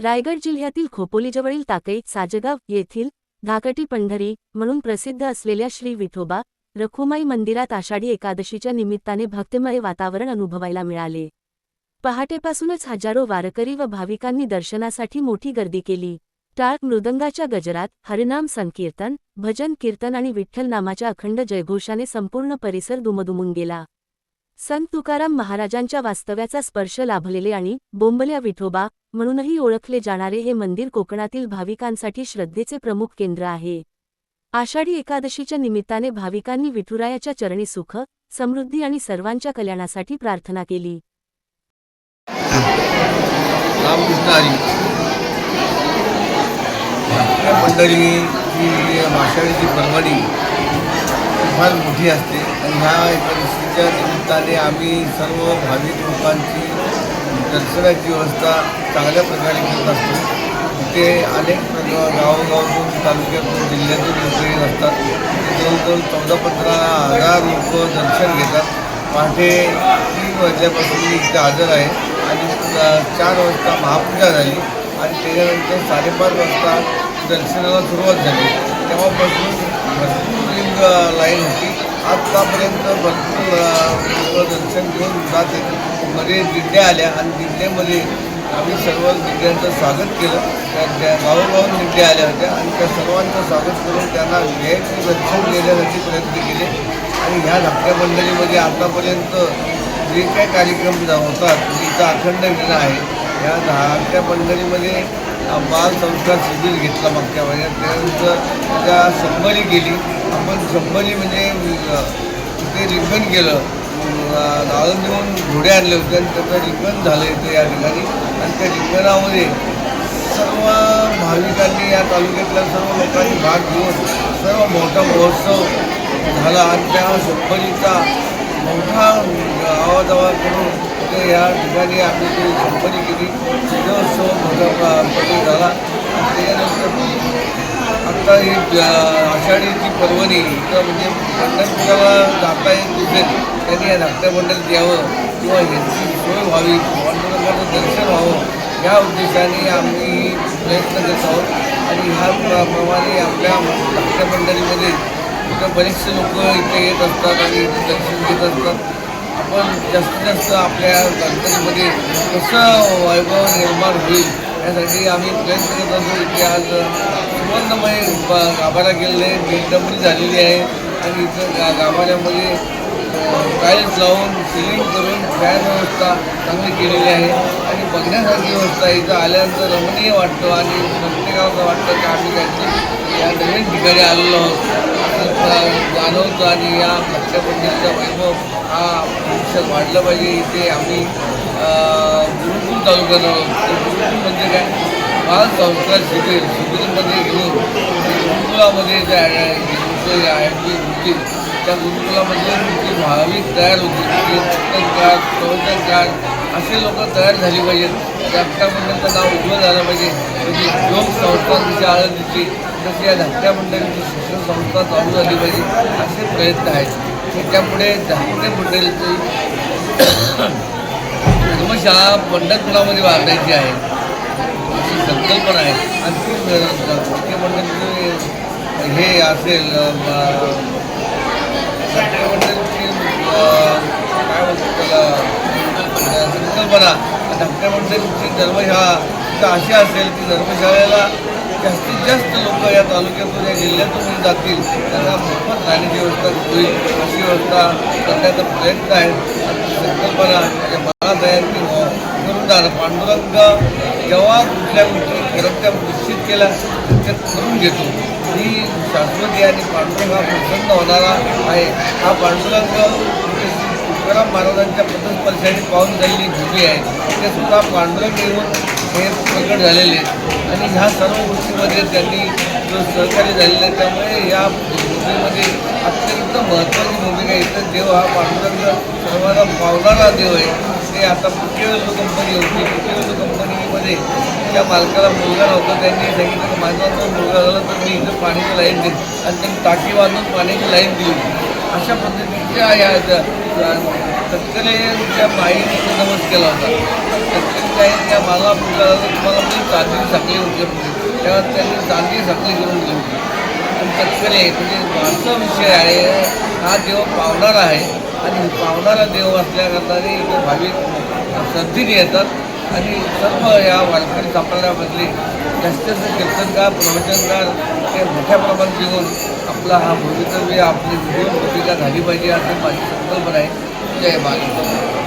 रायगड जिल्ह्यातील खोपोलीजवळील ताकई साजगाव येथील धाकटी पंढरी म्हणून प्रसिद्ध असलेल्या श्री विठोबा रखुमाई मंदिरात आषाढी एकादशीच्या निमित्ताने भक्तिमय वातावरण अनुभवायला मिळाले। पहाटेपासूनच हजारो वारकरी व भाविकांनी दर्शनासाठी मोठी गर्दी केली। टाळ मृदंगाच्या गजरात हरिनाम संकीर्तन भजन कीर्तन आणि विठ्ठल नामाच्या अखंड जयघोषाने संपूर्ण परिसर दुमदुमून गेला। संत तुकाराम महाराजांच्या वास्तव्याचा स्पर्श लाभलेले आणि बोंबल्या विठोबा म्हणूनही ओळखले जाणारे हे मंदिर कोकणातील भाविकांसाठी श्रद्धेचे प्रमुख केंद्र आहे। आषाढी एकादशीच्या निमित्ताने भाविकांनी विठुरायाच्या चरणी सुख समृद्धी आणि सर्वांच्या कल्याणासाठी प्रार्थना केली। मंडळी आषाढीची पर्वणी फार मोठी असते आणि ह्या एकादशीच्या निमित्ताने आम्ही सर्व भाविक लोकांची दर्शनाची व्यवस्था चांगल्या प्रकारे करत असतो। तिथे अनेक गावोगावातून तालुक्यातून जिल्ह्यातून लोक येत असतात। जवळजवळ 14-15 हजार लोक दर्शन घेतात। पहाटे 3 वाजल्यापासून मी इथे हजर आहे आणि 4 वाजता महापूजा झाली आणि त्याच्यानंतर 5:30 वाजता दर्शनाला सुरुवात झाली। तेव्हापासून भरपूर लिंग लाईन होती। आतापर्यंत भरपूर लोक दर्शन घेऊन जात आहेत। मध्ये दिंड्या आल्या आणि दिंड्यामध्ये आम्ही सर्व दिंड्यांचं स्वागत केलं। त्या गावोगावून दिंड्या आल्या होत्या आणि त्या सर्वांचं स्वागत करून त्यांना न्यायाचे दर्शन घेण्यासाठी प्रयत्न केले। आणि ह्या धाकट्या मंडळीमध्ये आतापर्यंत जे काही कार्यक्रम होतात इथं अखंड विना आहे। या धाकट्या मंडळीमध्ये बाल संस्कार शिबिर घेतला मागच्या महिन्यात। त्यानंतर त्या शंभरी गेली। आपण शंभरी म्हणजे तिथे रिंगण केलं, गाळून देऊन घोडे आणले होते आणि त्याचं रिंगण झालं इथे या ठिकाणी। आणि त्या रिंगणामध्ये सर्व भाविकांनी या तालुक्यातल्या सर्व लोकांनी भाग घेऊन सर्व मोठा महोत्सव झाला आणि त्या शंभरीचा मोठा आवाजावा करून ते या ठिकाणी आम्ही ती शंभरी केली। विजयोत्सव मोठा झाला। त्याच्यानंतर आत्ता ही आषाढीची पर्वणी इथं म्हणजे पंढरपुराला जाता येत नसेल त्यांनी या धाकट्या मंडळीत यावं किंवा ह्यांची सोय व्हावी, पांडुरंगाचं दर्शन व्हावं या उद्देशाने आम्ही प्रयत्न करत आहोत। आणि ह्याप्रमाणे आपल्या धाकट्या मंडळीमध्ये इथं बरेचसे लोक इथे येत असतात आणि दर्शन घेत असतात। आपण जास्तीत जास्त आपल्या गणपतीमध्ये कसं वैभव निर्माण होईल यासाठी आम्ही प्रयत्न करत असतो। इथे आज सुवर्णमय गाभारा केलेले दिंडमरी झालेली आहे आणि इथं गाभाऱ्यामध्ये टाईल्स लावून सिलिंग करून फॅन व्यवस्था चांगली केलेली आहे आणि बघण्यासारखी व्यवस्था इथं आल्यानंतर रमणीय वाटतं आणि प्रत्येकाला वाटतं की आम्ही काहीतरी या नवीन ठिकाणी आलेलो आहोत असं जाणवतं। आणि या धाकट्या मंडळीचा वैभव हा भविष्यात वाढलं पाहिजे। इथे आम्ही गुरुकुल तालुक्यात आहोत। गुरुकुल म्हणजे काय, बाल संस्कार शिबिरमध्ये घेऊन गुरुकुलामध्ये होती त्या गुरुकुलामध्ये जी भाविक तयार होती प्रवचन कार्ड असे लोक तयार झाली पाहिजेत। धाकट्या मंडळीचं नाव उज्ज्वल झालं पाहिजे। म्हणजे योग संस्था जशी आळंदीची तशी या धाकट्या मंडळीची शिक्षण संस्था चालू झाली पाहिजे असे प्रयत्न आहेत। त्यामुळे धाकट्या मंडळीची धर्मशाळा पंढरपुरामध्ये बांधायची आहे अशी संकल्पना आहे। आणखी धाकट्या मंडळीचे हे असेल धाकट्या मंडळीची काय म्हणतो त्याला संकल्पना, धाकट्या मंडळीची धर्मशाळा तर अशी असेल की धर्मशाळेला जास्तीत जास्त लोक या तालुक्यातून या जिल्ह्यातून जातील, त्यांना मोफत राहण्याची व्यवस्था होईल अशी व्यवस्था करण्याचा प्रयत्न आहे। संकल्पना मला तयार करून जाणं पांडुरंग जेव्हा कुठल्या गोष्टी करत्या निश्चित केल्या त्या करून घेतो। ही शाश्वती आणि पांडुरंग हा प्रसन्न होणारा आहे। हा पांडुरंग तुकाराम महाराजांच्या पदस्पर्शाने पाहून झालेली भूमी आहे। ते सुद्धा पांडुरंग येऊन हे प्रकट झालेले आहेत आणि ह्या सर्व गोष्टीमध्ये त्यांनी जो सहकार्य झालेला आहे त्यामुळे या भूमीमध्ये अत्यंत महत्त्वाची भूमिका आहे। इथं देव हा पांडुरंग सर्वांना पावणारा देव आहे। ते आता पुटेवेल्लो कंपनी होती, पुटेवेल्लो कंपनीमध्ये त्या मालकाला मुलगा नव्हता, त्यांनी सांगितलं की माझा जर मुलगा झाला तर मी इथं पाण्याची लाईन देईन आणि त्यांनी टाकी बांधून पाण्याची लाईन दिली। अशा पद्धतीच्या या तत्करेच्या माईने नमस केला होता। भाविक आहेत त्या मला पुढे तुम्हाला मी चांदी साखळी होती तेव्हा त्यांनी चांदी साखळी करून दिली होती आणि तत्करे म्हणजे असा विषय आहे हा देव पावणारा आहे आणि पावणारा देव असल्याकारणाने इथे भाविक श्रद्धेने येतात आणि सर्व या वारकरी संप्रदायामधले जास्तीत कीर्तनकार प्रवचनकार हे मोठ्या प्रमाणात येऊन आपला हा भवितव्य आपली जीवन भूमिका झाली पाहिजे अशी माझी संकल्पना आहे. जय महाराज.